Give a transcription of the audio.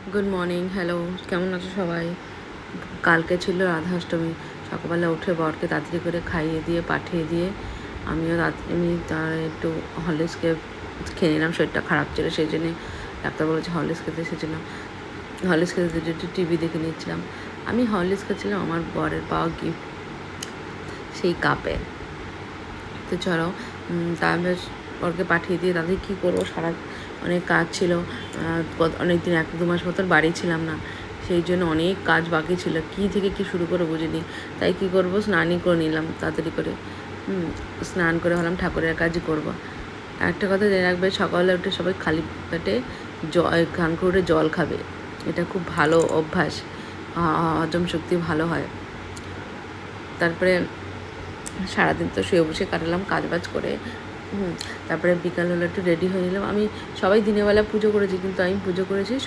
Good morning, hello, কেমন আছো সবাই? কালকে ছিল রাধা অষ্টমী। সকালবেলা উঠে বরকে তাড়াতাড়ি করে খাইয়ে দিয়ে পাঠিয়ে দিয়ে আমি তার একটু হরলিক্সকে খেয়ে নিলাম। শরীরটা খারাপ ছিল, সেই জন্যে ডাক্তার বলেছে হরলিক্স খেতে, সেই জন্য হরলিক্স খেতে একটু টিভি দেখে নিচ্ছিলাম। আমি হরলিক্স খাচ্ছিলাম আমার বরের পাওয়া গিফট সেই কাপে। তো চলো, তারপরে বরকে পাঠিয়ে দিয়ে তাদের কী করবো, অনেক কাজ ছিল। অনেক দিন 1-2 মাস মতন বাড়ি ছিলাম না, সেই জন্য অনেক কাজ বাকি ছিল। কী থেকে কী শুরু করে বুঝিনি, তাই কী করবো, স্নানই করে নিলাম তাড়াতাড়ি করে। স্নান করে হলাম ঠাকুরের কাজই করবো। একটা কথা জেনে রাখবে, সকালে উঠে সবাই খালি পেটে খান করে জল খাবে। এটা খুব ভালো অভ্যাস, হজম শক্তি ভালো হয়। তারপরে সারাদিন তো শুয়ে বসে কাটালাম কাজ বাজ করে। তারপরে বিকাল হলো একটু রেডি হয়ে নিলাম। আমি সবাই দিনের বেলা পুজো করেছি, কিন্তু আমি পুজো করেছি